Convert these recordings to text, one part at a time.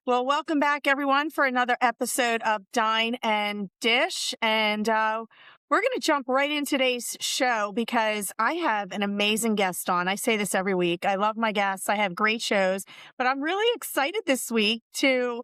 Well, welcome back, everyone, for another episode of Dine and Dish. And we're going to jump right in today's show because I have an amazing guest on. I say this every week. I love my guests. I have great shows, but I'm really excited this week to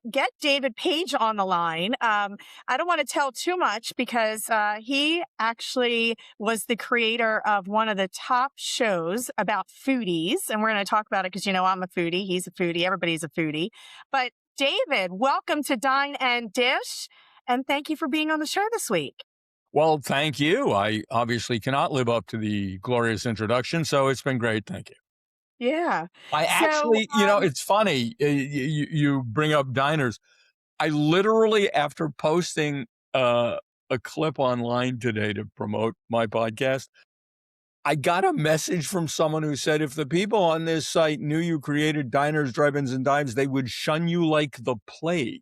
get David Page on the line. I don't want to tell too much because he actually was the creator of one of the top shows about foodies. And we're going to talk about it because, I'm a foodie. He's a foodie. Everybody's a foodie. But David, welcome to Dine and Dish. And thank you for being on the show this week. Well, thank you. I obviously cannot live up to the glorious introduction, so it's been great. Thank you. Yeah. I actually, it's funny. You bring up diners. I literally, after posting a clip online today to promote my podcast, I got a message from someone who said, if the people on this site knew you created diners, drive-ins, and dives, they would shun you like the plague.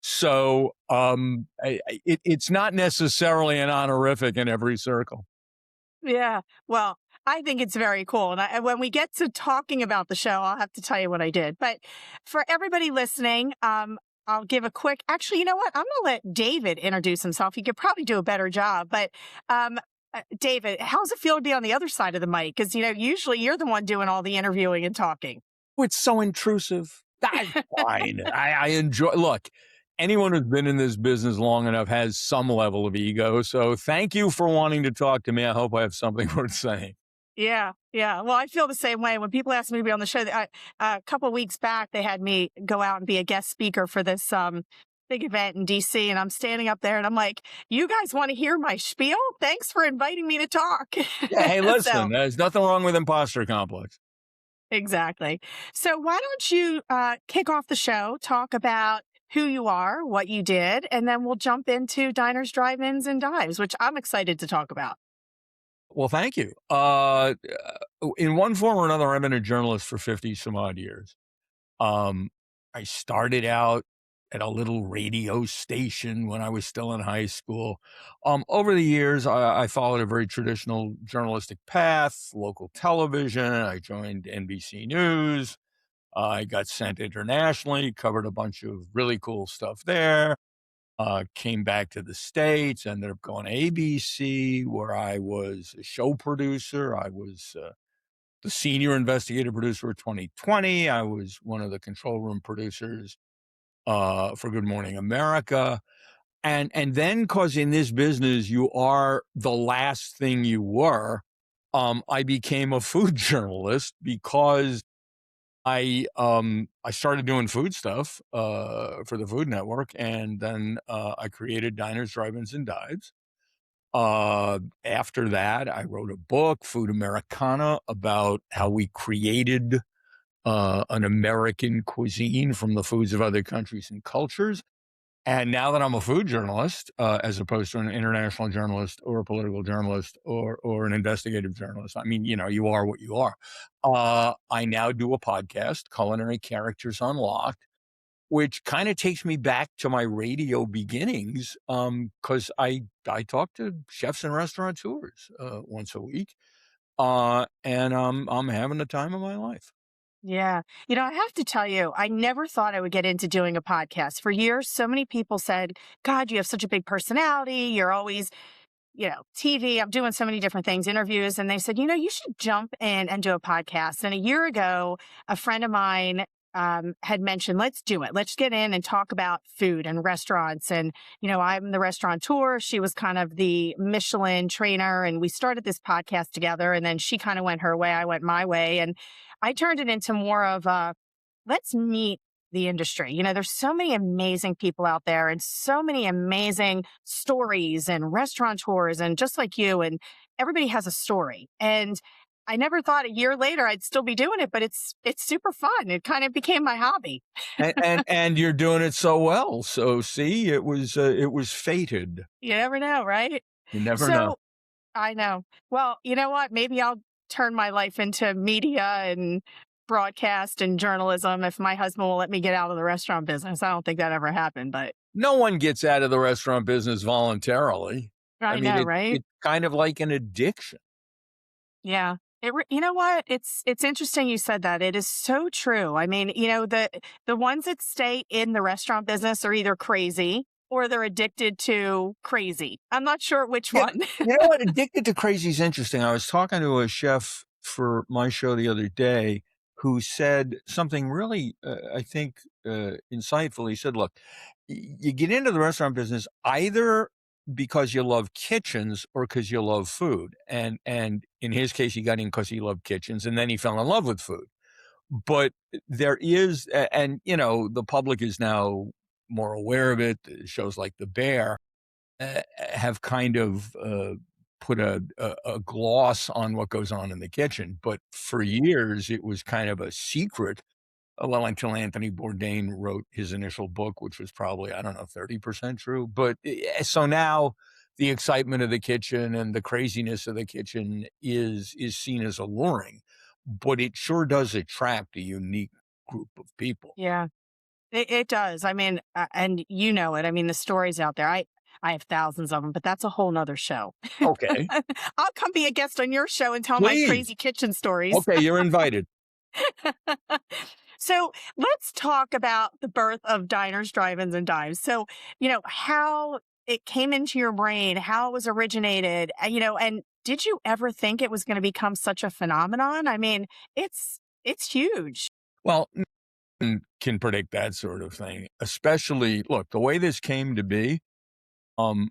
So it's not necessarily an honorific in every circle. Yeah. Well, I think it's very cool. And when we get to talking about the show, I'll have to tell you what I did. But for everybody listening, I'll give a quick, actually, you know what? I'm going to let David introduce himself. He could probably do a better job. But David, how's it feel to be on the other side of the mic? Because, usually you're the one doing all the interviewing and talking. Oh, it's so intrusive. That's fine. I enjoy, look, anyone who's been in this business long enough has some level of ego. So thank you for wanting to talk to me. I hope I have something worth saying. Yeah. Yeah. Well, I feel the same way. When people ask me to be on the show, a couple of weeks back, they had me go out and be a guest speaker for this big event in DC. And I'm standing up there and I'm like, you guys want to hear my spiel? Thanks for inviting me to talk. Yeah, hey, listen, there's nothing wrong with imposter complex. Exactly. So why don't you kick off the show, talk about who you are, what you did, and then we'll jump into diners, drive-ins, and dives, which I'm excited to talk about. Well, thank you. In one form or another, I've been a journalist for 50 some odd years. I started out at a little radio station when I was still in high school. Over the years, I followed a very traditional journalistic path, local television. I joined NBC News. I got sent internationally, covered a bunch of really cool stuff there. Came back to the States, ended up going to ABC, where I was a show producer. I was the senior investigative producer of 2020. I was one of the control room producers for Good Morning America. And then, because in this business, you are the last thing you were, I became a food journalist because I started doing food stuff for the Food Network, and then I created Diners, Drive-ins, and Dives. After that, I wrote a book, Food Americana, about how we created an American cuisine from the foods of other countries and cultures. And now that I'm a food journalist, as opposed to an international journalist or a political journalist or an investigative journalist, I mean, you are what you are. I now do a podcast, Culinary Characters Unlocked, which kind of takes me back to my radio beginnings, because I talk to chefs and restaurateurs once a week, and I'm having the time of my life. Yeah. I have to tell you, I never thought I would get into doing a podcast. For years, so many people said, God, you have such a big personality. You're always, TV. I'm doing so many different things, interviews. And they said, you should jump in and do a podcast. And a year ago, a friend of mine had mentioned, let's do it. Let's get in and talk about food and restaurants. And, I'm the restaurateur. She was kind of the Michelin trainer. And we started this podcast together. And then she kind of went her way. I went my way. And I turned it into more of let's meet the industry. There's so many amazing people out there and so many amazing stories and restaurateurs and just like you, and everybody has a story. And I never thought a year later I'd still be doing it, but it's super fun. It kind of became my hobby. and you're doing it so well. So see, it was fated. You never know, right? You never know. I know. Well, you know what? Maybe I'll turn my life into media and broadcast and journalism if my husband will let me get out of the restaurant business. I don't think that ever happened, but no one gets out of the restaurant business voluntarily. I know, right? It's kind of like an addiction. Yeah. You know what? It's interesting you said that. It is so true. I mean, the ones that stay in the restaurant business are either crazy or they're addicted to crazy. I'm not sure which Yeah, one. you know what? Addicted to Crazy is interesting. I was talking to a chef for my show the other day who said something really, I think, insightful. He said, "Look, you get into the restaurant business either because you love kitchens or because you love food." And in his case, he got in because he loved kitchens, and then he fell in love with food. But there is, and the public is now more aware of it. Shows like The Bear have kind of put a gloss on what goes on in the kitchen. But for years, it was kind of a secret. Well, until Anthony Bourdain wrote his initial book, which was probably, I don't know, 30% true. But so now the excitement of the kitchen and the craziness of the kitchen is seen as alluring, but it sure does attract a unique group of people. Yeah. It does. I mean, and you know it. I mean, the stories out there. I have thousands of them, but that's a whole nother show. Okay, I'll come be a guest on your show and tell my please. crazy kitchen stories. Okay, you're invited. So let's talk about the birth of diners, drive-ins, and dives. So, how it came into your brain, how it was originated, and did you ever think it was going to become such a phenomenon? I mean, it's huge. Well, can predict that sort of thing, especially look, the way this came to be, um,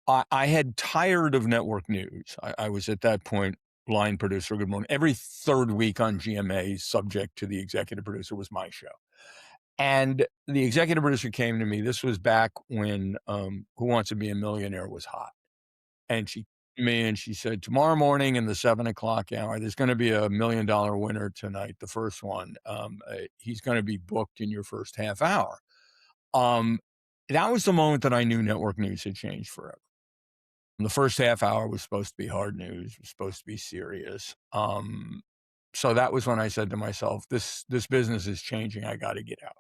I had tired of network news. I was at that point line producer, Good Morning. Every third week on GMA, subject to the executive producer, was my show. And the executive producer came to me. This was back when Who Wants to Be a Millionaire was hot. And she came to me and she said, tomorrow morning in the 7 o'clock hour, there's going to be $1 million winner tonight, the first one. He's going to be booked in your first half hour. Um, that was the moment that I knew network news had changed forever. The first half hour was supposed to be hard news, was supposed to be serious. So that was when I said to myself, this business is changing. I got to get out.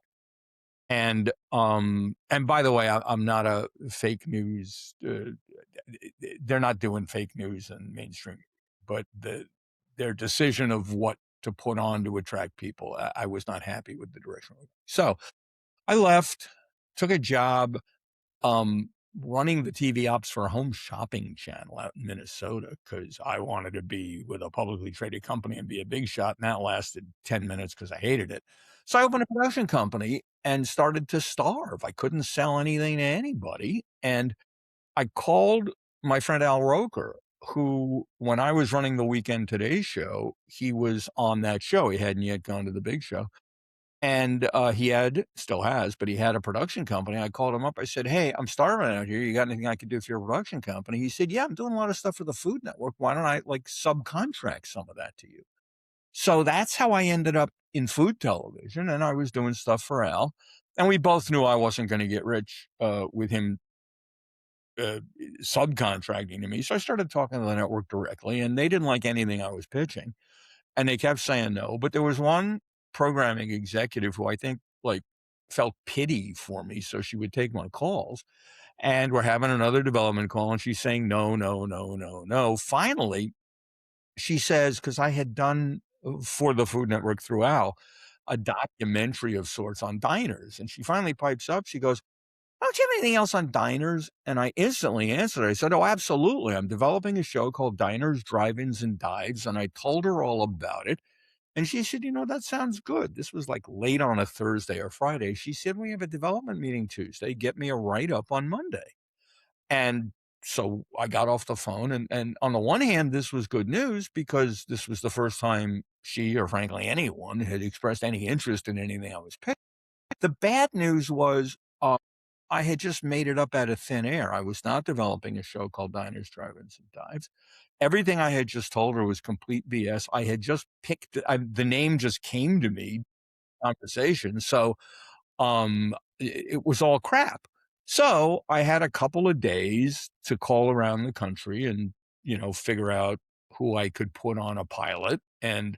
And by the way, I'm not a fake news. They're not doing fake news in mainstream, but their decision of what to put on to attract people, I was not happy with the direction. So I left, took a job running the TV ops for a home shopping channel out in Minnesota because I wanted to be with a publicly traded company and be a big shot. And that lasted 10 minutes because I hated it. So I opened a production company and started to starve. I couldn't sell anything to anybody. And I called my friend Al Roker, who, when I was running the Weekend Today show, he was on that show. He hadn't yet gone to the big show. And still has, but he had a production company. I called him up. I said, hey, I'm starving out here. You got anything I could do for your production company? He said, yeah, I'm doing a lot of stuff for the Food Network. Why don't I subcontract some of that to you? So that's how I ended up in food television. And I was doing stuff for Al. And we both knew I wasn't going to get rich with him subcontracting to me. So I started talking to the network directly, and they didn't like anything I was pitching. And they kept saying no. But there was one programming executive who I think felt pity for me. So she would take my calls, and we're having another development call and she's saying, no, no, no, no, no. Finally, she says, cause I had done for the Food Network through Al, a documentary of sorts on diners. And she finally pipes up. She goes, don't you have anything else on diners? And I instantly answered. I said, oh, absolutely. I'm developing a show called Diners, Drive-Ins, and Dives. And I told her all about it. And she said, that sounds good. This was late on a Thursday or Friday. She said, we have a development meeting Tuesday. Get me a write-up on Monday. And so I got off the phone. And on the one hand, this was good news because this was the first time she, or frankly anyone, had expressed any interest in anything I was pitching. The bad news was I had just made it up out of thin air. I was not developing a show called Diners, Drive-Ins, and Dives. Everything I had just told her was complete BS. I had just picked the name just came to me conversation. So it was all crap. So I had a couple of days to call around the country and, figure out who I could put on a pilot. And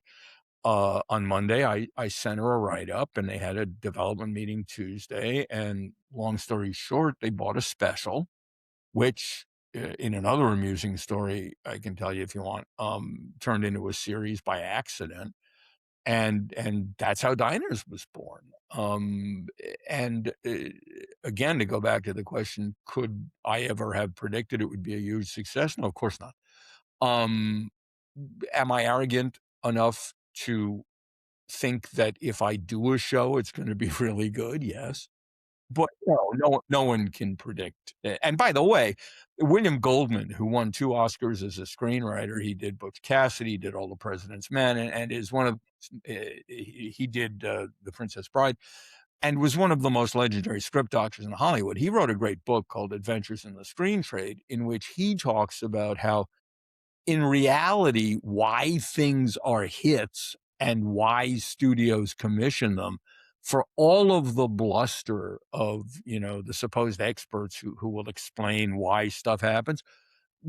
on Monday, I sent her a write-up, and they had a development meeting Tuesday. And long story short, they bought a special, which in another amusing story I can tell you if you want, turned into a series by accident, and that's how Diners was born. And again, to go back to the question, could I ever have predicted it would be a huge success? No, of course not. Um, am I arrogant enough to think that if I do a show, it's gonna be really good? Yes. But no one can predict. And by the way, William Goldman, who won 2 Oscars as a screenwriter, he did Butch Cassidy, did All the President's Men, and is one of he did, The Princess Bride, and was one of the most legendary script doctors in Hollywood. He wrote a great book called Adventures in the Screen Trade, in which he talks about how in reality, why things are hits and why studios commission them for all of the bluster of, the supposed experts who will explain why stuff happens.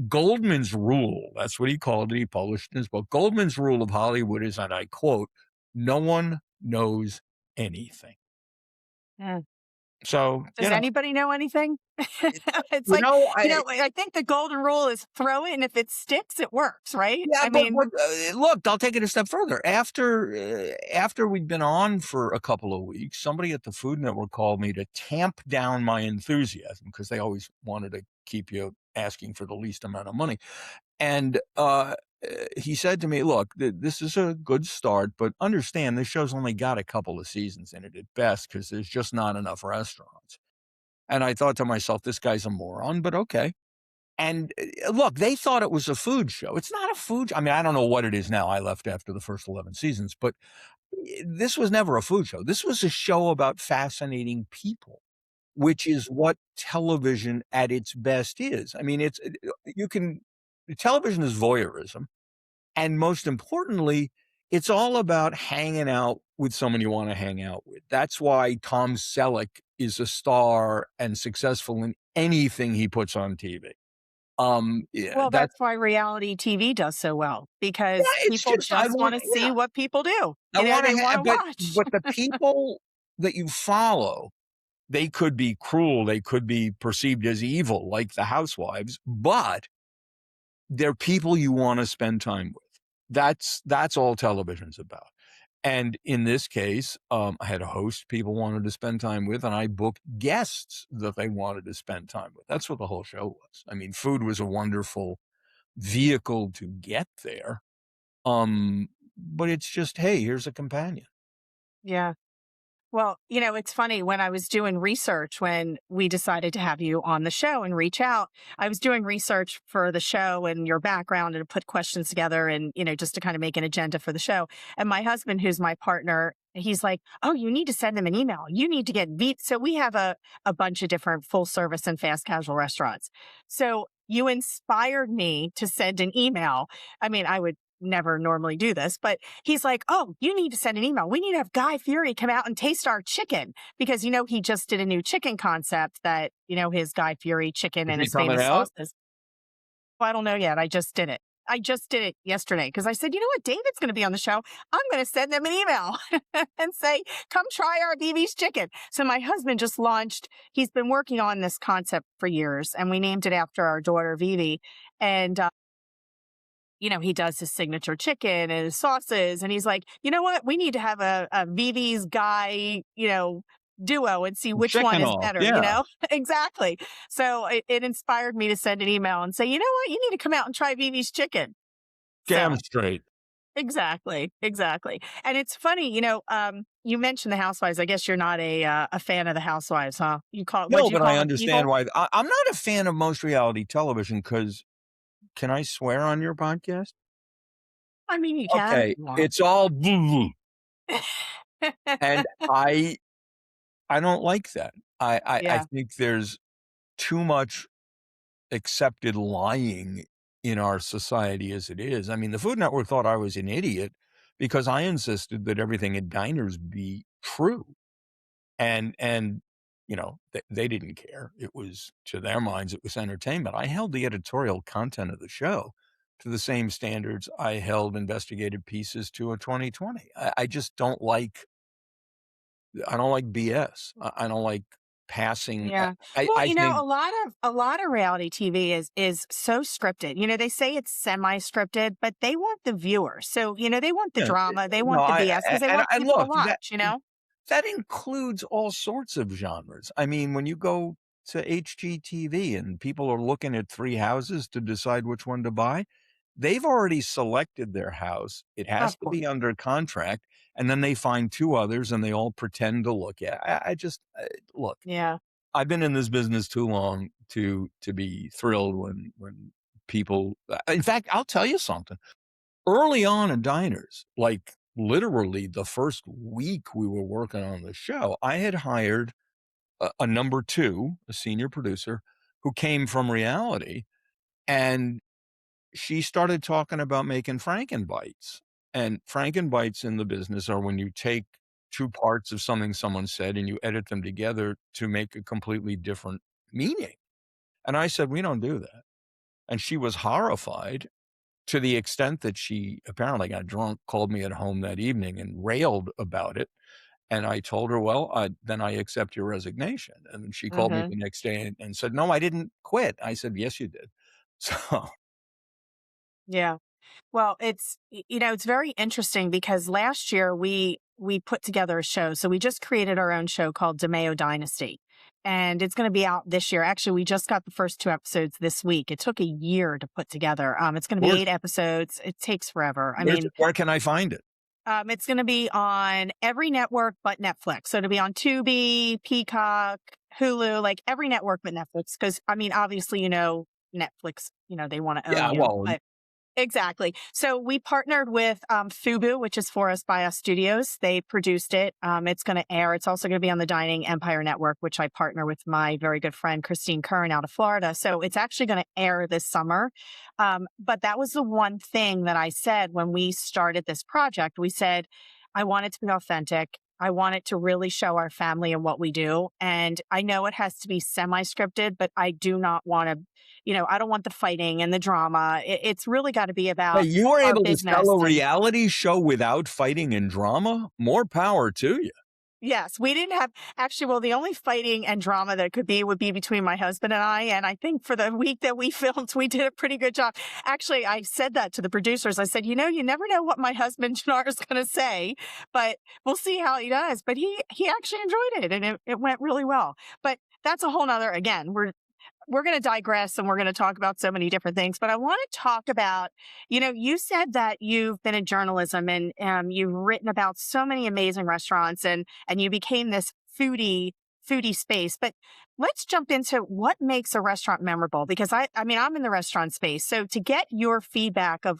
Goldman's rule, that's what he called it. He published in his book. Goldman's rule of Hollywood is, and I quote, no one knows anything. Mm. So, Does anybody know anything? it- It's you like, know, I think the golden rule is throw it, and if it sticks, it works, right? Yeah, I but mean, look, I'll take it a step further. After we'd been on for a couple of weeks, somebody at the Food Network called me to tamp down my enthusiasm because they always wanted to keep you asking for the least amount of money. And he said to me, "Look, this is a good start, but understand this show's only got a couple of seasons in it at best because there's just not enough restaurants." And I thought to myself, "This guy's a moron," but okay. And look, they thought it was a food show. It's not a food. I mean, I don't know what it is now. I left after the first 11 seasons, but this was never a food show. This was a show about fascinating people, which is what television at its best is. I mean, you can, television is voyeurism. And most importantly, it's all about hanging out with someone you want to hang out with. That's why Tom Selleck is a star and successful in anything he puts on TV. Yeah, well, that's that's why reality TV does so well yeah, because it's people just I just want want to yeah, see what people do. I wanna They want to but watch. the people that you follow, they could be cruel, they could be perceived as evil, like the housewives, but they're people you wanna spend time with. That's all television's about. And in this case, I had a host people wanted to spend time with, and I booked guests that they wanted to spend time with. That's what the whole show was. I mean, food was a wonderful vehicle to get there. But it's just, hey, here's a companion. Yeah. Well, it's funny when I was doing research when we decided to have you on the show and reach out. I was doing research for the show and your background and to put questions together and, just to kind of make an agenda for the show. And my husband, who's my partner, he's like, "Oh, you need to send them an email. You need to get So we have a bunch of different full service and fast casual restaurants. So you inspired me to send an email. I mean, I would never normally do this, but he's like, "Oh, you need to send an email. We need to have Guy Fieri come out and taste our chicken because, he just did a new chicken concept that, his Guy Fieri chicken Is and he his coming famous out? sauces." Well, I don't know yet. I just did it. I just did it yesterday because I said, "You know what? David's going to be on the show. I'm going to send them an email and say, come try our BB's chicken." So my husband just launched, he's been working on this concept for years and we named it after our daughter, Vivi. And he does his signature chicken and his sauces. And he's like, "You know what? We need to have a Vivi's Guy, duo and see which one Chicken is off, better, yeah. Exactly. So it inspired me to send an email and say, "You know what? You need to come out and try Vivi's chicken." Damn So straight. exactly, exactly. And it's funny, you mentioned the Housewives. I guess you're not a fan of the Housewives, huh? What'd No, you but I call them? understand Evil? why. I'm not a fan of most reality television because can I swear on your podcast? I mean, you can if Okay, you want. it's all and I don't like that. I Yeah. think there's too much accepted lying in our society as it is. I mean, the Food Network thought I was an idiot because I insisted that everything at diners be true. And they didn't care. It was to their minds, it was entertainment. I held the editorial content of the show to the same standards I held investigative pieces to a 2020. I just don't like BS. I don't like passing. Yeah. Well, I think a lot of reality TV is so scripted. They say it's semi-scripted, but they want the viewer. So, they want the yeah, drama, they no, want the BS because they want and people to look, watch. that includes all sorts of genres. I mean, when you go to HGTV and people are looking at 3 houses to decide which one to buy, they've already selected their house. It has Of to be course. under contract, and then they find 2 others, and they all pretend to look at I just look, Yeah. I've been in this business too long to be thrilled when people in fact, I'll tell you something. Early on in Diners, like, literally the first week we were working on the show, I had hired a number 2, a senior producer, who came from reality, and she started talking about making Frankenbites. And Frankenbites in the business are when you take 2 parts of something someone said and you edit them together to make a completely different meaning. And I said, "We don't do that." And she was horrified to the extent that she apparently got drunk, called me at home that evening and railed about it. And I told her, "Well, then I accept your resignation." And she called me Mhm. the next day and said, "No, I didn't quit." I said, "Yes, you did." So Yeah. Well, it's very interesting because last year we put together a show. So we just created our own show called DiMeo Dynasty. And it's going to be out this year. Actually, we just got the first 2 episodes this week. It took a year to put together. It's going to be where's 8 episodes. It takes forever. I mean, where can I find it? it's going to be on every network but Netflix. So it'll be on Tubi, Peacock, Hulu, like every network but Netflix. Because I mean, obviously, Netflix, they want to own Yeah, you, well, but exactly. So we partnered with Fubu, which is For Us by Us Studios. They produced it. It's going to air. It's also going to be on the Dining Empire Network, which I partner with my very good friend Christine Curran out of Florida. So it's actually going to air this summer. But that was the one thing that I said when we started this project. We said, I want it to be authentic. I want it to really show our family and what we do. And I know it has to be semi scripted, but I do not want to I don't want the fighting and the drama. It's really got to be hey, about you were our able to sell business. a And reality show without fighting and drama? More power to you. yes, we didn't have actually, well, the only fighting and drama that could be would be between my husband and I. And I think for the week that we filmed, we did a pretty good job. Actually, I said that to the producers. I said, you never know what my husband Jannar is going to say, but we'll see how he does. But he actually enjoyed it and it went really well. But that's a whole nother, again, we're going to digress and we're going to talk about so many different things, but I want to talk about, you said that you've been in journalism and you've written about so many amazing restaurants and you became this foodie space. But let's jump into what makes a restaurant memorable, because I mean, I'm in the restaurant space. So to get your feedback of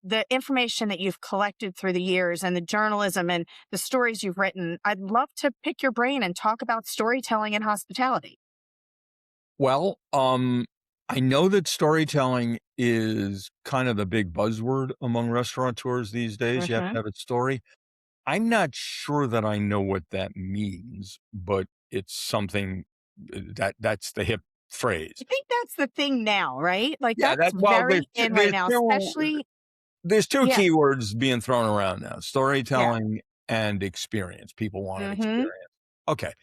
the information that you've collected through the years and the journalism and the stories you've written, I'd love to pick your brain and talk about storytelling and hospitality. Well, I know that storytelling is kind of the big buzzword among restaurateurs these days. You have to Hmm. have a story. I'm not sure that I know what that means, but it's something that's the hip phrase. I think that's the thing now, right? Like Yeah, that's that well, very in right now, especially there's 2 yeah. keywords being thrown around now, Yeah. storytelling and experience. People want an Mhm. experience. Okay.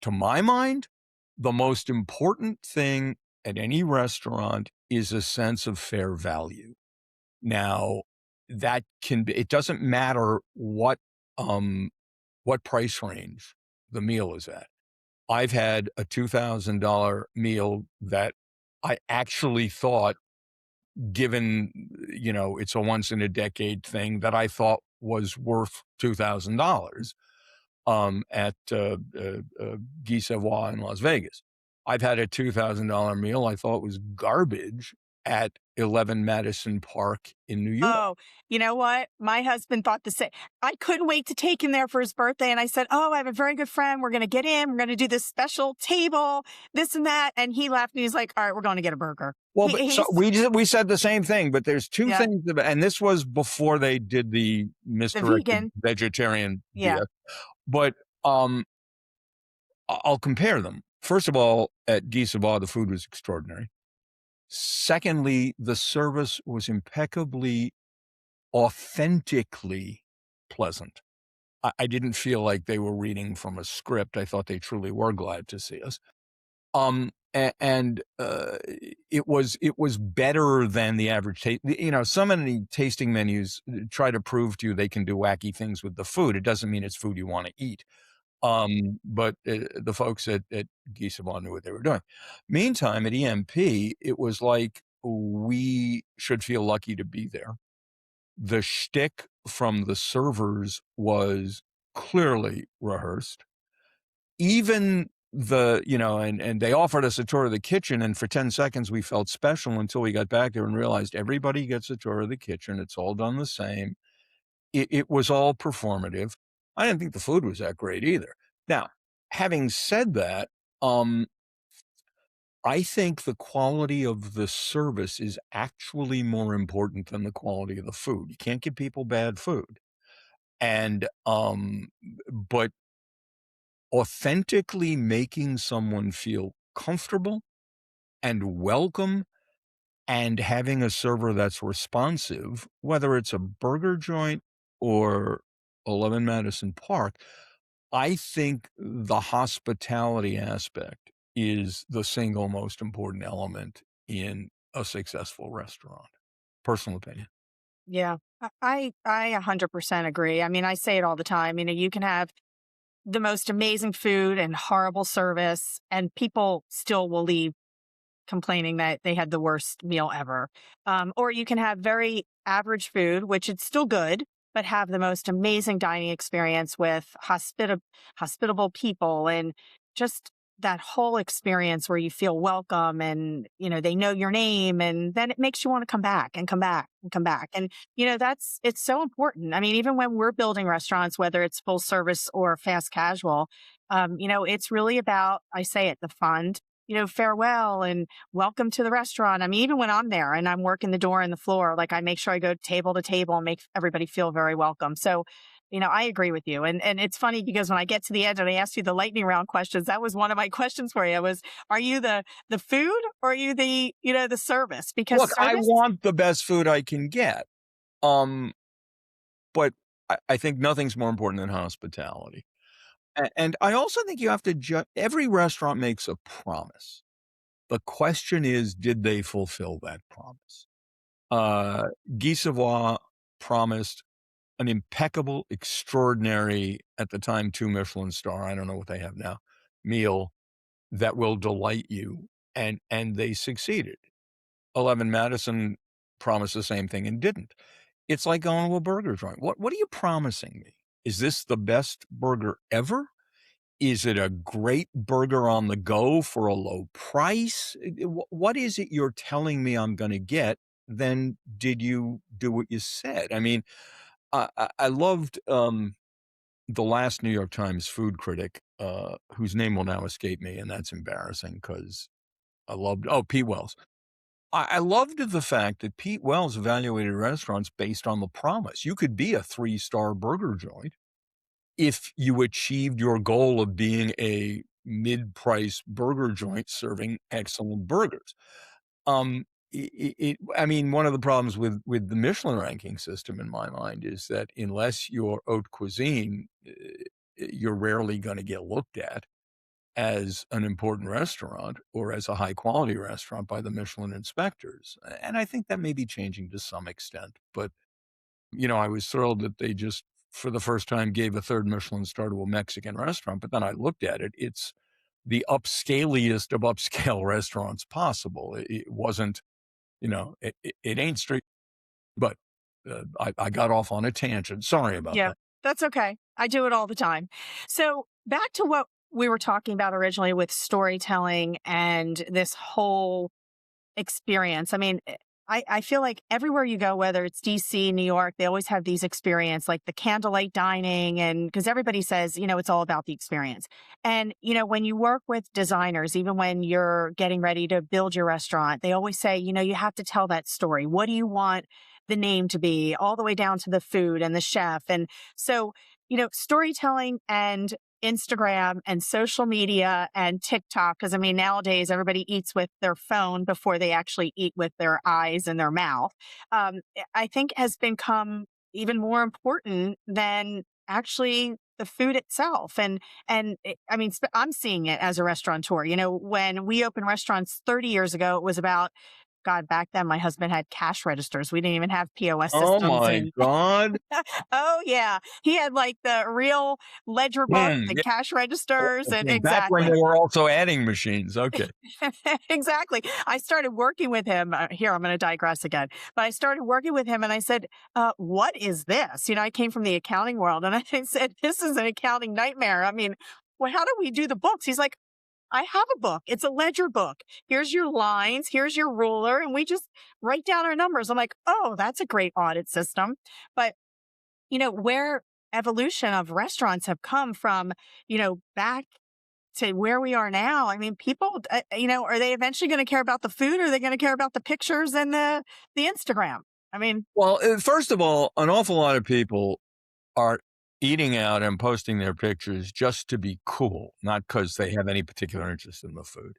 To my mind, the most important thing at any restaurant is a sense of fair value. Now, that can be it doesn't matter what price range the meal is at. I've had a $2,000 meal that I actually thought, given, it's a once in a decade thing, that I thought was worth $2,000 at Guy Savoy in Las Vegas. I've had a $2,000 meal I thought was garbage at 11 Madison Park in New York. Oh, you know what? My husband thought the same. I couldn't wait to take him there for his birthday. And I said, oh, I have a very good friend. We're going to get in. We're going to do this special table, this and that. And he laughed and he's like, all right, we're going to get a burger. Well, but so we said the same thing, but there's 2 Yeah, things and this was before they did the the misdirected vegan. vegetarian Yeah. BS. But, I'll compare them. First of all, at Guy Savoy, the food was extraordinary. Secondly, the service was impeccably, authentically pleasant. I didn't feel like they were reading from a script. I thought they truly were glad to see us. It was better than the average taste. So many tasting menus try to prove to you they can do wacky things with the food. It doesn't mean it's food you want to eat. But the folks at Gisela knew what they were doing. Meantime, at EMP, it was like we should feel lucky to be there. The shtick from the servers was clearly rehearsed. Even and they offered us a tour of the kitchen, and for 10 seconds we felt special until we got back there and realized everybody gets a tour of the kitchen. It's all done the same. It was all performative. I didn't think the food was that great either. Now, having said that, I think the quality of the service is actually more important than the quality of the food. You can't give people bad food. And but authentically making someone feel comfortable and welcome and having a server that's responsive, whether it's a burger joint or 11 Madison Park, I think the hospitality aspect is the single most important element in a successful restaurant. Personal opinion. Yeah. I 100% agree. I mean, I say it all the time. You can have the most amazing food and horrible service, and people still will leave complaining that they had the worst meal ever. Or you can have very average food, which it's still good, but have the most amazing dining experience with hospitable people, and just that whole experience where you feel welcome, and they know your name, and then it makes you want to come back and come back and come back. And it's so important. I mean, even when we're building restaurants, whether it's full service or fast casual, it's really about, I say it, the fund, farewell and welcome to the restaurant. I mean, even when I'm there and I'm working the door and the floor, like, I make sure I go table to table and make everybody feel very welcome. So, I agree with you. And it's funny because when I get to the end and I asked you the lightning round questions, that was one of my questions for you was, are you the food, or are you the service? Because Look, I service, want the best food I can get. Um, but I think nothing's more important than hospitality. And I also think you have to every restaurant makes a promise. The question is, did they fulfill that promise? Uh, Guy Savoy promised an impeccable, extraordinary, at the time, 2 Michelin star, I don't know what they have now, meal that will delight you, and they succeeded. 11 Madison promised the same thing and didn't. It's like going to a burger joint. What are you promising me? Is this the best burger ever? Is it a great burger on the go for a low price? What is it you're telling me I'm gonna get? Then did you do what you said? I mean, I loved, the last New York Times food critic, whose name will now escape me, and that's embarrassing because Pete Wells. I loved the fact that Pete Wells evaluated restaurants based on the promise. You could be a 3-star burger joint if you achieved your goal of being a mid-price burger joint serving excellent burgers. I mean, one of the problems with the Michelin ranking system in my mind is that unless you're haute cuisine, you're rarely going to get looked at as an important restaurant or as a high quality restaurant by the Michelin inspectors. And I think that may be changing to some extent, but I was thrilled that they just, for the first time, gave a 3rd Michelin star to a Mexican restaurant. But then I looked at it. It's the upscaliest of upscale restaurants possible. It wasn't, it ain't straight, but I got off on a tangent. Sorry about yeah, that. that's okay. I do it all the time. So back to what we were talking about originally with storytelling and this whole experience. I mean, I feel like everywhere you go, whether it's DC, New York, they always have these experience like the candlelight dining. And because everybody says, it's all about the experience. And, when you work with designers, even when you're getting ready to build your restaurant, they always say, you have to tell that story. What do you want the name to be, all the way down to the food and the chef? And so, storytelling and Instagram and social media and TikTok. Because I mean, nowadays everybody eats with their phone before they actually eat with their eyes and their mouth. I think has become even more important than actually the food itself. I mean, I'm seeing it as a restaurateur. You know, when we opened restaurants 30 years ago, it was about, God, back then my husband had cash registers. We didn't even have POS Oh systems. my And god. oh yeah, he had like the real ledger book, the Yeah. cash registers, and Okay, back when they exactly. were also adding machines. Okay. Exactly. I started working with him. Here, I'm going to digress again. But I started working with him and I said, what is this? You know, I came from the accounting world and I said, this is an accounting nightmare. I mean, well, how do we do the books? He's like, I have a book. It's a ledger book. Here's your lines. Here's your ruler. And we just write down our numbers. I'm like, oh, that's a great audit system. But, you know, where evolution of restaurants have come from, you know, back to where we are now. I mean, people, you know, are they eventually going to care about the food or are they going to care about the pictures and the Instagram? I mean, Well, first of all, an awful lot of people are eating out and posting their pictures just to be cool, not because they have any particular interest in the food.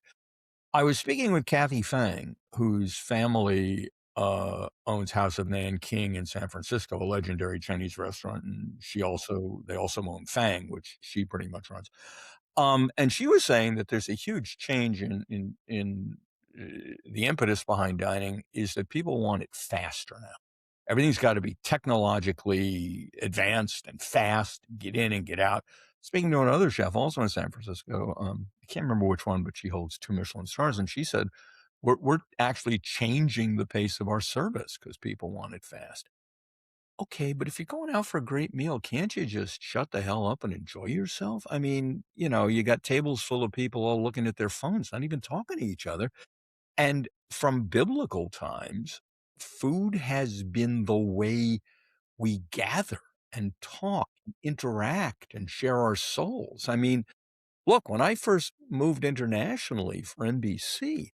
I was speaking with Kathy Fang, whose family owns House of Nanking in San Francisco, a legendary Chinese restaurant, and they also own Fang, which she pretty much runs. And she was saying that there's a huge change in the impetus behind dining is that people want it faster now. Everything's got to be technologically advanced and fast, get in and get out. Speaking to another chef, also in San Francisco, I can't remember which one, but she holds 2 Michelin stars, and she said, we're actually changing the pace of our service because people want it fast. Okay, but if you're going out for a great meal, can't you just shut the hell up and enjoy yourself? I mean, you know, you got tables full of people all looking at their phones, not even talking to each other. And from biblical times, food has been the way we gather and talk, interact, and share our souls. I mean, look, when I first moved internationally for NBC,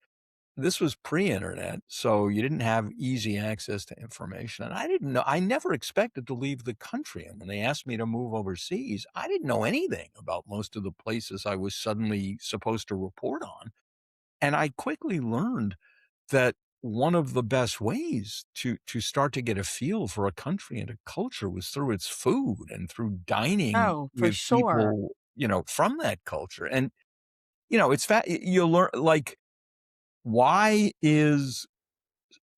this was pre-internet, so you didn't have easy access to information, and I didn't know I never expected to leave the country, and when they asked me to move overseas, I didn't know anything about most of the places I was suddenly supposed to report on, and I quickly learned that one of the best ways to start to get a feel for a country and a culture was through its food and through dining oh, for with sure. people, you know, from that culture, and, you know, you learn, like, why is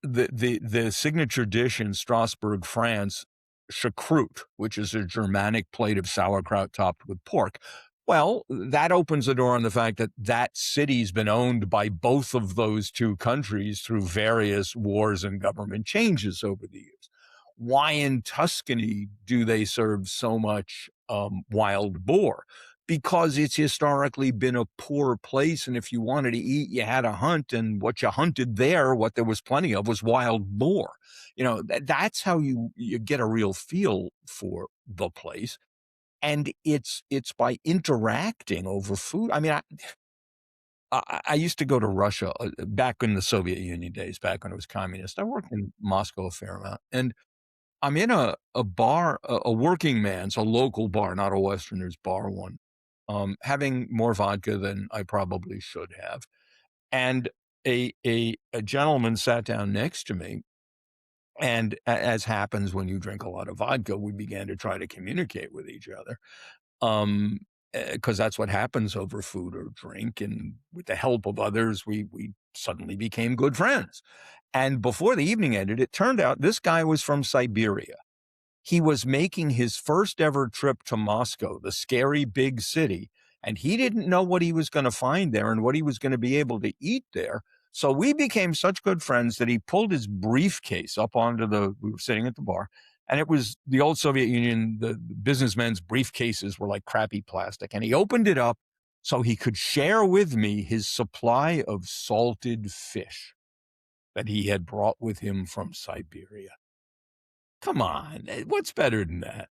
the signature dish in Strasbourg, France, choucroute, which is a Germanic plate of sauerkraut topped with pork. Well, that opens the door on the fact that that city's been owned by both of those two countries through various wars and government changes over the years. Why in Tuscany do they serve so much wild boar? Because it's historically been a poor place, and if you wanted to eat, you had to hunt, and what you hunted there, what there was plenty of, was wild boar. You know, that's how you get a real feel for the place, and it's by interacting over food. I mean, I used to go to Russia back in the Soviet Union days, back when it was communist. I worked in Moscow a fair amount, and I'm in a bar, a working man's, a local bar, not a Westerner's bar one, having more vodka than I probably should have. And a gentleman sat down next to me, and as happens when you drink a lot of vodka, we began to try to communicate with each other. Um, because that's what happens over food or drink, and with the help of others, we suddenly became good friends. And before the evening ended, it turned out this guy was from Siberia. He was making his first ever trip to Moscow, the scary big city, and he didn't know what he was going to find there and what he was going to be able to eat there. So we became such good friends that he pulled his briefcase up onto we were sitting at the bar, and it was the old Soviet Union. The businessmen's briefcases were like crappy plastic, and he opened it up so he could share with me his supply of salted fish that he had brought with him from Siberia. Come on, what's better than that?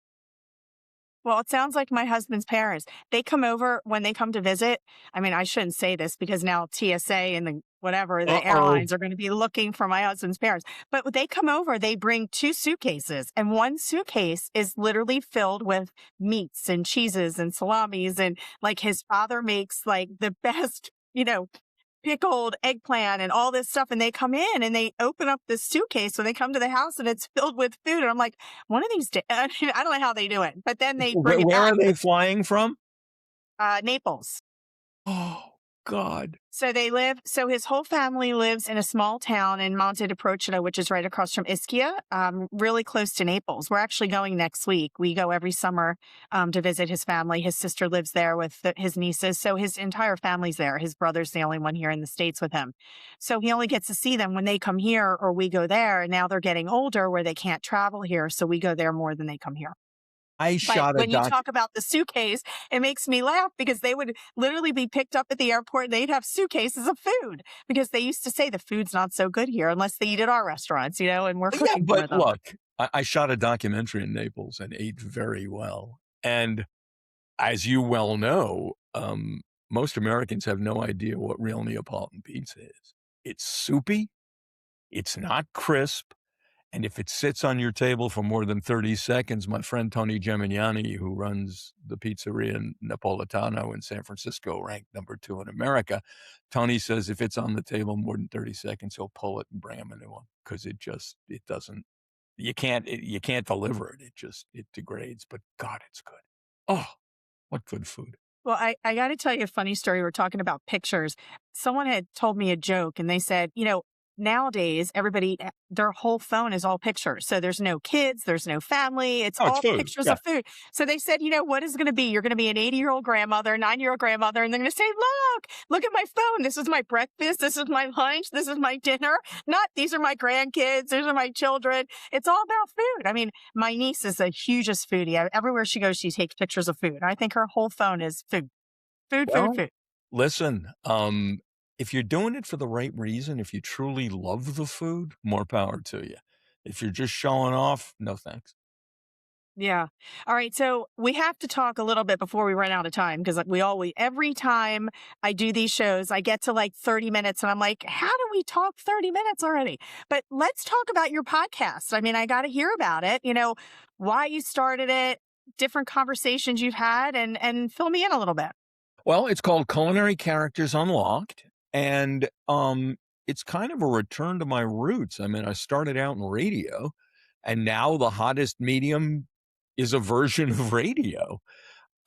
Well, it sounds like my husband's parents. They come over when they come to visit. I mean, I shouldn't say this because now TSA and the whatever, the Uh-oh. airlines are going to be looking for my husband's parents. But when they come over, they bring two suitcases, and one suitcase is literally filled with meats and cheeses and salamis. And like his father makes like the best, you know, pickled eggplant and all this stuff. And they come in and they open up this suitcase when they come to the house and it's filled with food. And I'm like, one of these days, I don't know how they do it, but then they bring it Where back. are they flying from? Naples. Oh, God. So his whole family lives in a small town in Monte de Procida, which is right across from Ischia, really close to Naples. We're actually going next week. We go every summer to visit his family. His sister lives there with his nieces. So his entire family's there. His brother's the only one here in the States with him. So he only gets to see them when they come here or we go there. And now they're getting older where they can't travel here. So we go there more than they come here. I But shot a when you doc talk about the suitcase, it makes me laugh because they would literally be picked up at the airport and they'd have suitcases of food because they used to say the food's not so good here unless they eat at our restaurants, and we're Yeah, cooking for but them. look, I shot a documentary in Naples and ate very well. And as you well know, most Americans have no idea what real Neapolitan pizza is. It's soupy, it's not crisp, and if it sits on your table for more than 30 seconds, my friend Tony Gemignani, who runs the pizzeria Napolitano in San Francisco, ranked #2 in America, Tony says if it's on the table more than 30 seconds, he'll pull it and bring him a new one because it doesn't, you can't deliver it. It degrades, but God, it's good. Oh, what good food. Well, I got to tell you a funny story. We're talking about pictures. Someone had told me a joke and they said, nowadays everybody, their whole phone is all pictures. So there's no kids, there's no family. It's Oh, it's all food. pictures Yeah. of food. So they said, what is it going to be? You're going to be an 80-year-old grandmother, 90-year-old grandmother. And they're going to say, look at my phone. This is my breakfast. This is my lunch. This is my dinner. Not these are my grandkids. These are my children. It's all about food. I mean, my niece is the hugest foodie. Everywhere she goes, she takes pictures of food. I think her whole phone is food, food, food, Well, food. listen, if you're doing it for the right reason, if you truly love the food, more power to you. If you're just showing off, no thanks. Yeah. All right. So we have to talk a little bit before we run out of time because every time I do these shows, I get to like 30 minutes and I'm like, how do we talk 30 minutes already? But let's talk about your podcast. I mean, I got to hear about it, why you started it, different conversations you've had and fill me in a little bit. Well, it's called Culinary Characters Unlocked, and it's kind of a return to my roots. I mean, I started out in radio, and now the hottest medium is a version of radio.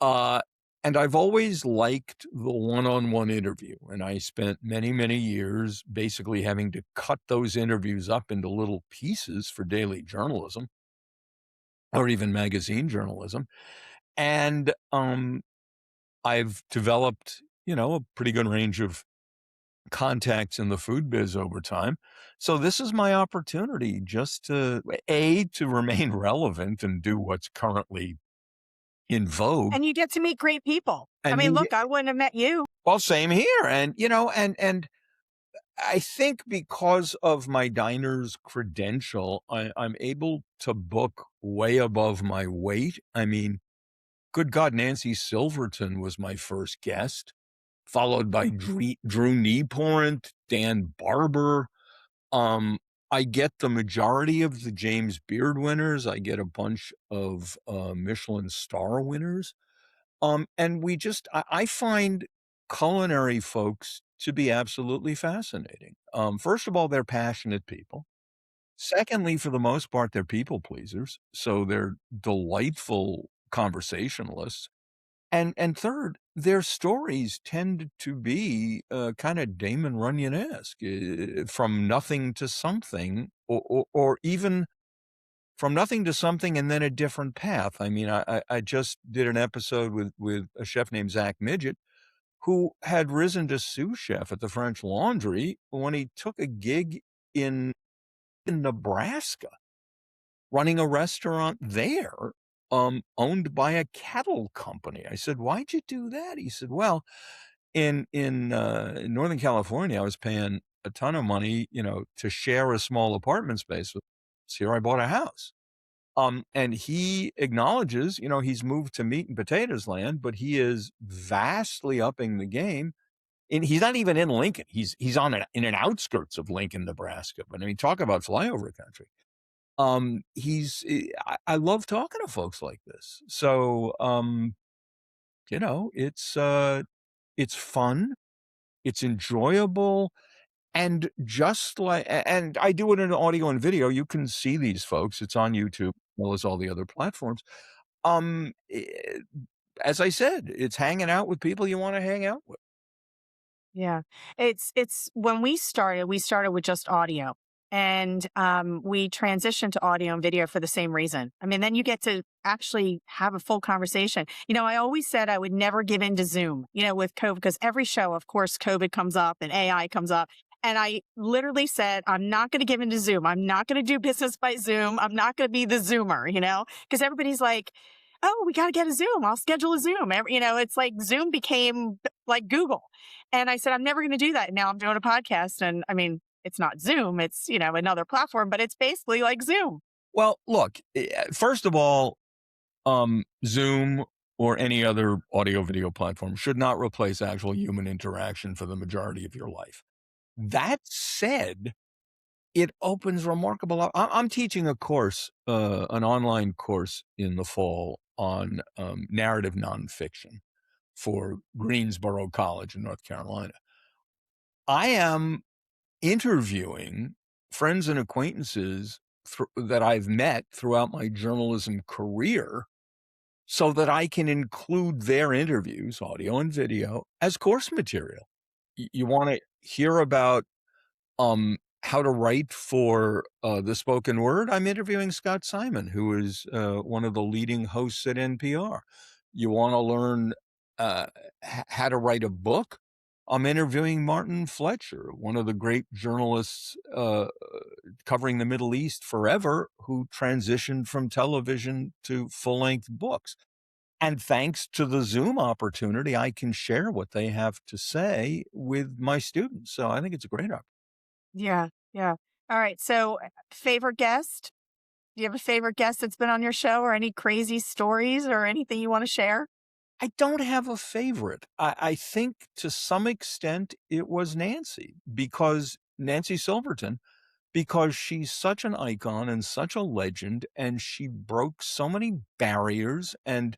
Uh, and I've always liked the one-on-one interview, and I spent many, many years basically having to cut those interviews up into little pieces for daily journalism or even magazine journalism. And I've developed, a pretty good range of contacts in the food biz over time. So this is my opportunity just to remain relevant and do what's currently in vogue. And you get to meet great people. I And mean, meet look, I wouldn't have met you. Well, same here. And, and I think because of my diner's credential, I'm able to book way above my weight. I mean, good God, Nancy Silverton was my first guest, followed by Drew Nieporent, Dan Barber. Um, I get the majority of the James Beard winners. I get a bunch of Michelin star winners. And I find culinary folks to be absolutely fascinating. First of all, they're passionate people. Secondly, for the most part, they're people pleasers. So they're delightful conversationalists. And third, their stories tend to be kind of Damon Runyon-esque, from nothing to something, or even from nothing to something and then a different path. I mean, I just did an episode with a chef named Zach Midget, who had risen to sous chef at the French Laundry when he took a gig in Nebraska, running a restaurant there, owned by a cattle company. I said, "Why'd you do that?" He said, "Well, in Northern California, I was paying a ton of money, to share a small apartment space with. So here I bought a house." And he acknowledges, he's moved to meat and potatoes land, but he is vastly upping the game. And he's not even in Lincoln. He's in an outskirts of Lincoln, Nebraska. But I mean, talk about flyover country. I love talking to folks like this. So, it's fun. It's enjoyable, and just like and I do it in audio and video. You can see these folks. It's on YouTube, as well as all the other platforms. Um, eh, as I said, it's hanging out with people you wanna hang out with. Yeah. It's when we started with just audio, and we transitioned to audio and video for the same reason. I mean, then you get to actually have a full conversation. I always said I would never give in to Zoom, with COVID, because every show, of course, COVID comes up and AI comes up. And I literally said, I'm not going to give in to Zoom. I'm not going to do business by Zoom. I'm not going to be the Zoomer, because everybody's like, oh, we got to get a Zoom. I'll schedule a Zoom. It's like Zoom became like Google. And I said, I'm never going to do that. Now I'm doing a podcast. And I mean, it's not Zoom, it's, another platform, but it's basically like Zoom. Well, look, first of all, Zoom or any other audio video platform should not replace actual human interaction for the majority of your life. That said, it opens remarkable I'm teaching a course, an online course in the fall on, narrative nonfiction for Greensboro College in North Carolina. I am interviewing friends and acquaintances that I've met throughout my journalism career so that I can include their interviews, audio and video, as course material. You want to hear about how to write for the spoken word? I'm interviewing Scott Simon, who is one of the leading hosts at NPR. You want to learn uh, how to write a book? I'm interviewing Martin Fletcher, one of the great journalists covering the Middle East forever, who transitioned from television to full length books. And thanks to the Zoom opportunity, I can share what they have to say with my students. So I think it's a great opportunity. Yeah. Yeah. All right. So, favorite guest? Do you have a favorite guest that's been on your show, or any crazy stories or anything you want to share? I don't have a favorite. I think to some extent it was Nancy Silverton, because she's such an icon and such a legend, and she broke so many barriers, and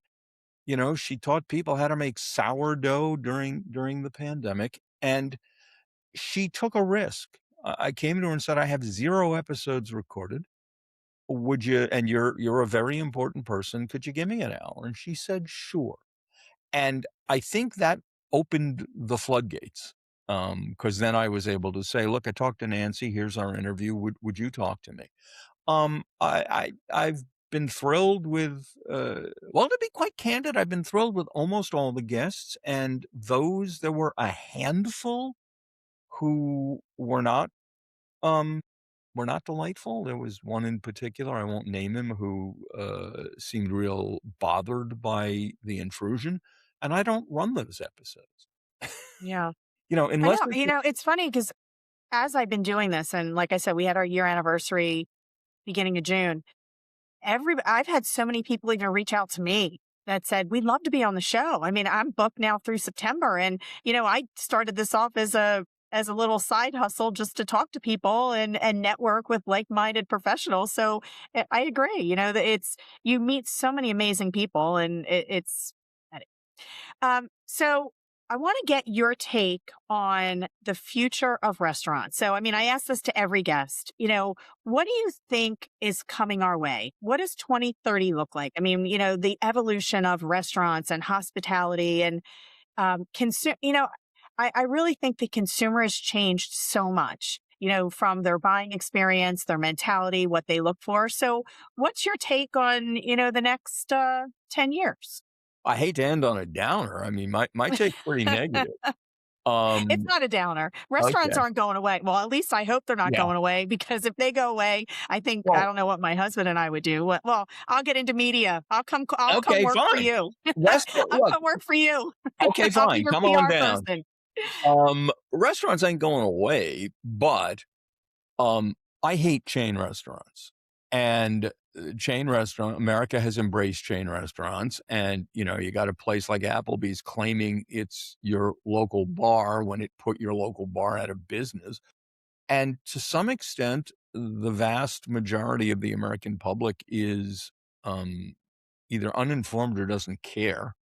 she taught people how to make sourdough during the pandemic, and she took a risk. I came to her and said, "I have 0 episodes recorded. Would you, and you're a very important person, could you give me an hour?" And she said, "Sure." And I think that opened the floodgates, because then I was able to say, "Look, I talked to Nancy. Here's our interview. Would you talk to me?" I've been thrilled with, well, to be quite candid, I've been thrilled with almost all the guests, and those there were a handful who um, were not delightful. There was one in particular, I won't name him, who, seemed real bothered by the intrusion, and I don't run those episodes. Yeah. I Unless know. it's It's funny because as I've been doing this, and like I said, we had our year anniversary beginning of June. I've had so many people even reach out to me that said, we'd love to be on the show. I mean, I'm booked now through September. And, I started this off as a little side hustle just to talk to people and network with like-minded professionals. So I agree, that you meet so many amazing people, and so I want to get your take on the future of restaurants. So, I mean, I ask this to every guest, what do you think is coming our way? What does 2030 look like? I mean, the evolution of restaurants and hospitality and consume, I really think the consumer has changed so much, from their buying experience, their mentality, what they look for. So what's your take on, the next 10 years? I hate to end on a downer. I mean, my take's pretty negative. It's Um, not a downer. Restaurants okay. aren't going away. Well, at least I hope they're not Yeah. going away, because if they go away, I Well, don't know what my husband and I would do. Well, I'll get into media. I'll come okay, work for fine. you. I'll Look, come work for you. okay, I'll be fine. your Come on PR down. person. Restaurants ain't going away, but Um, I hate chain restaurants, and chain restaurant America has embraced chain restaurants, and, you got a place like Applebee's claiming it's your local bar when it put your local bar out of business, and to some extent, the vast majority of the American public is, either uninformed or doesn't care.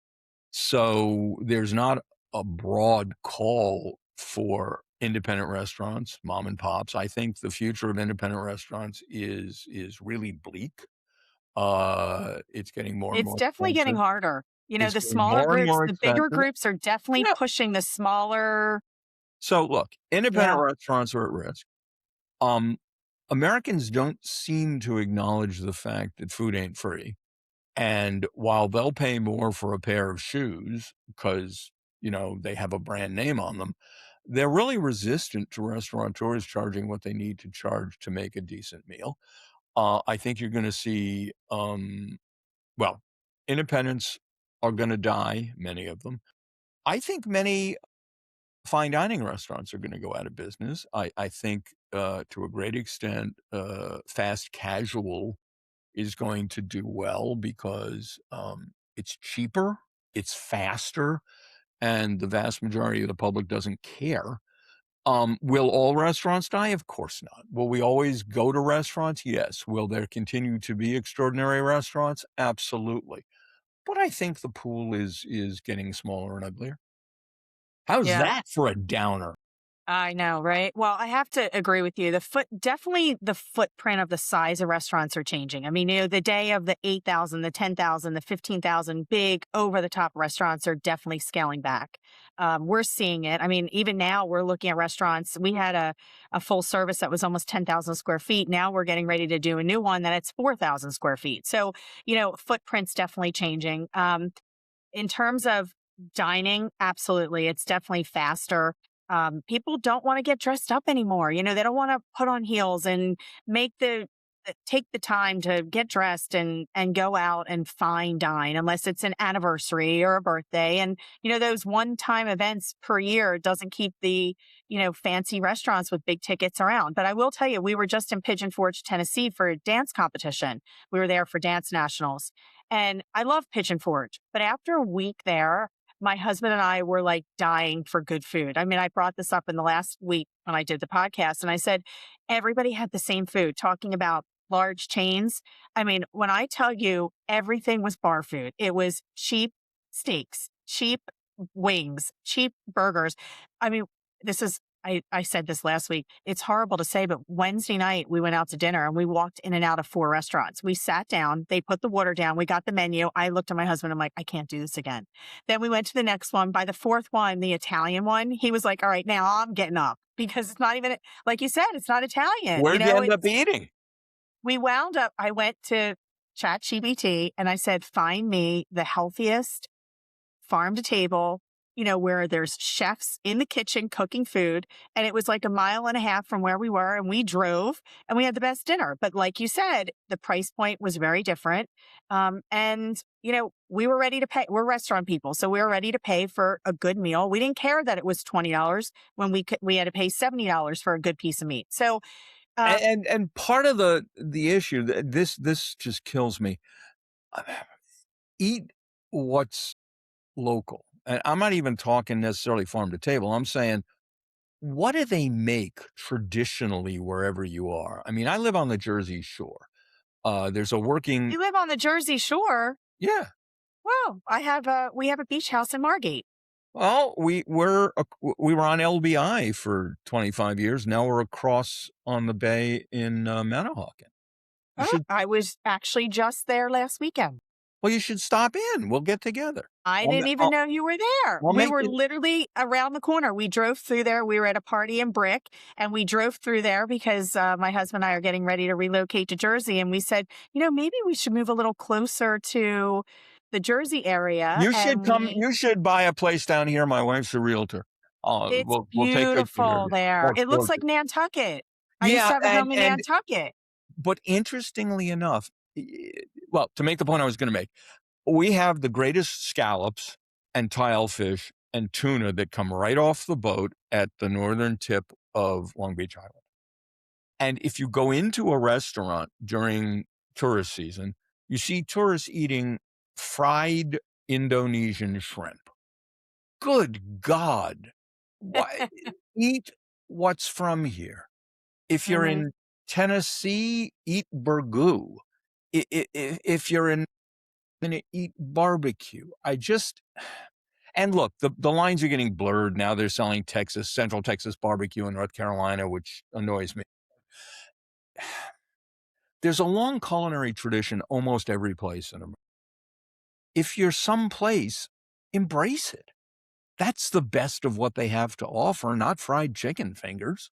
So, there's not a broad call for independent restaurants, mom and pops. I think the future of independent restaurants is really bleak. It's getting more and It's more definitely getting expensive. harder. You know, It's the getting smaller more and groups, more the bigger expensive. groups are definitely Yeah. pushing the smaller. So look, independent Yeah. restaurants are at risk. Um, Americans don't seem to acknowledge the fact that food ain't free. And while they'll pay more for a pair of shoes because, they have a brand name on them, they're really resistant to restaurateurs charging what they need to charge to make a decent meal. I think you're going to see, well, independents are going to die, many of them. I think many fine dining restaurants are going to go out of business. I think to a great extent, fast casual is going to do well because it's cheaper, it's faster, and the vast majority of the public doesn't care. Will all restaurants die? Of course not. Will we always go to restaurants? Yes. Will there continue to be extraordinary restaurants? Absolutely. But I think the pool is getting smaller and uglier. How's Yeah. that for a downer? I know, right? Well, I have to agree with you. Definitely the footprint of the size of restaurants are changing. I mean, the day of the 8,000, the 10,000, the 15,000 big over the top restaurants are definitely scaling back. We're seeing it. I mean, even now we're looking at restaurants. We had a full service that was almost 10,000 square feet. Now we're getting ready to do a new one that it's 4,000 square feet. So, footprint's definitely changing. In terms of dining, absolutely. It's definitely faster. People don't want to get dressed up anymore. They don't want to put on heels and make take the time to get dressed and go out and fine dine unless it's an anniversary or a birthday. And, those one-time events per year doesn't keep the, fancy restaurants with big tickets around. But I will tell you, we were just in Pigeon Forge, Tennessee for a dance competition. We were there for dance nationals. And I love Pigeon Forge, but after a week there, my husband and I were like dying for good food. I mean, I brought this up in the last week when I did the podcast, and I said, everybody had the same food, talking about large chains. I mean, when I tell you everything was bar food, it was cheap steaks, cheap wings, cheap burgers. I mean, I said this last week. It's horrible to say, but Wednesday night we went out to dinner and we walked in and out of 4 restaurants. We sat down, they put the water down, we got the menu. I looked at my husband, I'm like, I can't do this again. Then we went to the next one. By the 4th one, the Italian one, he was like, all right, now I'm getting up because it's not even, like you said, it's not Italian. Where'd you end up eating? We wound up, I went to ChatGPT and I said, find me the healthiest farm to table, where there's chefs in the kitchen cooking food. And it was like a mile and a half from where we were. And we drove and we had the best dinner. But like you said, the price point was very different. And, we were ready to pay. We're restaurant people. So we were ready to pay for a good meal. We didn't care that it was $20 when we had to pay $70 for a good piece of meat. So, um, And part of the issue, this just kills me. Eat what's local. And I'm not even talking necessarily farm to table. I'm saying, what do they make traditionally wherever you are? I mean, I live on the Jersey Shore. There's a working, you live on the Jersey Shore. yeah. Well, we have a beach house in Margate. Well, we were on LBI for 25 years. Now we're across on the bay in Manahawkin. You Oh, should I was actually just there last weekend. Well, you should stop in. We'll get together. I I'll, didn't ma- even I'll, know you were there. I'll We make were it. literally around the corner. We drove through there. We were at a party in Brick and we drove through there because my husband and I are getting ready to relocate to Jersey. And we said, maybe we should move a little closer to the Jersey area. You should And come. You should buy a place down here. My wife's a realtor. it's We'll take good care of beautiful you. Oh, there. it's It looks like gorgeous. Nantucket. I used Yeah, to have a home in and Nantucket. but interestingly enough, well, to make the point I was going to make, we have the greatest scallops and tilefish and tuna that come right off the boat at the northern tip of Long Beach Island. And if you go into a restaurant during tourist season, you see tourists eating fried Indonesian shrimp. Good God. Why, eat what's from here. If you're Hmm. in Tennessee, eat burgoo. If you're in, gonna eat barbecue. And look, the lines are getting blurred now. They're selling Central Texas barbecue in North Carolina, which annoys me. There's a long culinary tradition almost every place in America. If you're someplace, embrace it. That's the best of what they have to offer, not fried chicken fingers.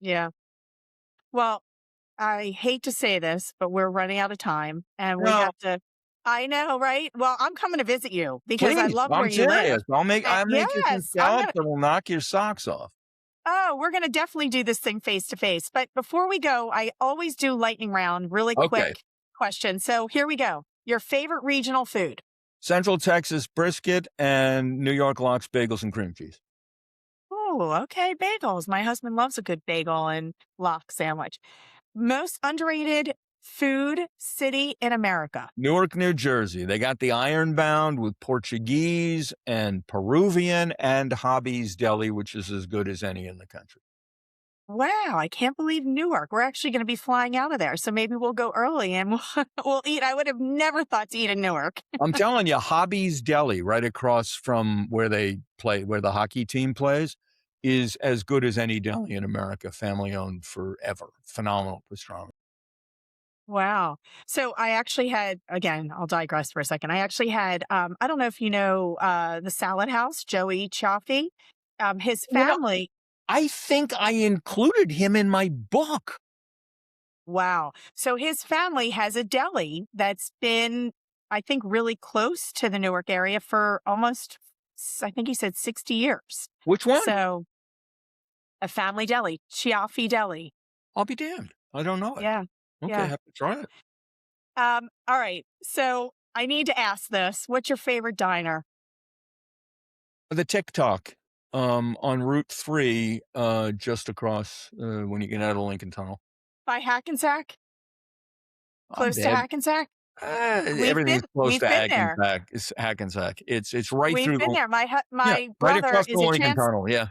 Yeah. Well, I hate to say this, but we're running out of time and we No, have to. I know, right? Well, I'm coming to visit you because I please, love where I'm you live. serious. I'll make you some Yes, I'm scallops gonna. that will knock your socks off. Oh, we're gonna definitely do this thing face to face. But before we go, I always do lightning round, really Okay. quick question. So here we go. Your favorite regional food? Central Texas brisket and New York lox bagels and cream cheese. Oh, okay. Bagels. My husband loves a good bagel and lox sandwich. Most underrated food city in America? Newark, New Jersey. They got the Ironbound with Portuguese and Peruvian and Hobby's Deli, which is as good as any in the country. Wow, I can't believe Newark. We're actually going to be flying out of there. So maybe we'll go early and we'll eat. I would have never thought to eat in Newark. I'm telling you, Hobby's Deli, right across from where they play, where the hockey team plays, is as good as any deli in America, family owned forever. Phenomenal pastrami. Wow. So I actually had, again, I'll digress for a second. I actually had, I don't know if you know the Salad House, Joey Chaffee. His You know, family, I think I included him in my book. wow. So his family has a deli that's been, I think, really close to the Newark area for almost, I think he said 60 years. Which one? So a family deli, Chiaffi Deli. I'll be damned. I don't know it. Yeah. Okay, Yeah. have to try it. All right. So I need to ask this. What's your favorite diner? The TikTok on Route 3, just across when you get out of the Lincoln Tunnel. By Hackensack? I'm Close to dead. Hackensack? Everything's close We've to been there. Hackensack. It's Hackensack. It's right We've through been the there. yeah, My right brother across the is a Lincoln Tunnel. Yeah.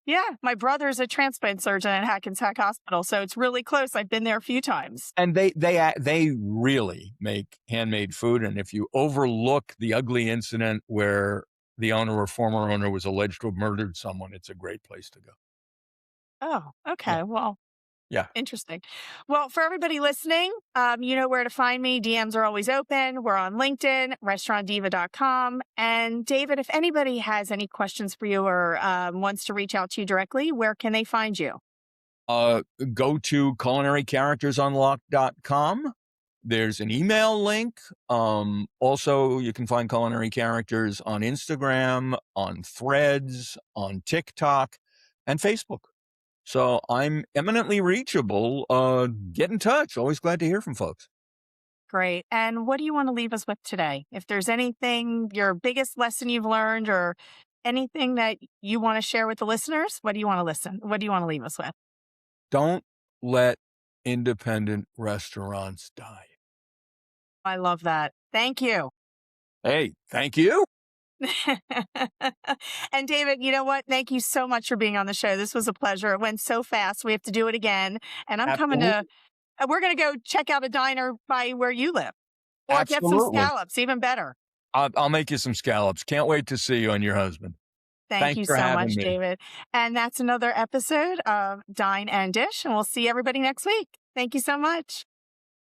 yeah, my brother's a transplant surgeon at Hackensack Hospital, so it's really close. I've been there a few times. And they really make handmade food. And if you overlook the ugly incident where the owner or former owner was alleged to have murdered someone, it's a great place to go. Oh, Yeah. okay. Well, Yeah. interesting. Well, for everybody listening, you know where to find me. DMs are always open. We're on LinkedIn, restaurantdiva.com. And David, if anybody has any questions for you or wants to reach out to you directly, where can they find you? Go to culinary charactersunlocked.com. There's an email link. Also, you can find Culinary Characters on Instagram, on Threads, on TikTok, and Facebook. So I'm eminently reachable. Get in touch. Always glad to hear from folks. Great. And what do you want to leave us with today? If there's anything, your biggest lesson you've learned or anything that you want to share with the listeners, what do you want to listen? What do you want to leave us with? Don't let independent restaurants die. I love that. Thank you. Hey, thank you. And David, you know what? Thank you so much for being on the show. This was a pleasure. It went so fast. We have to do it again. And I'm coming to, Absolutely. we're going to go check out a diner by where you live or get some Absolutely. scallops, even better. I'll make you some scallops. Can't wait to see you and your husband. Thank Thanks you for so having much, me. David. And that's another episode of Dine and Dish. And we'll see everybody next week. Thank you so much.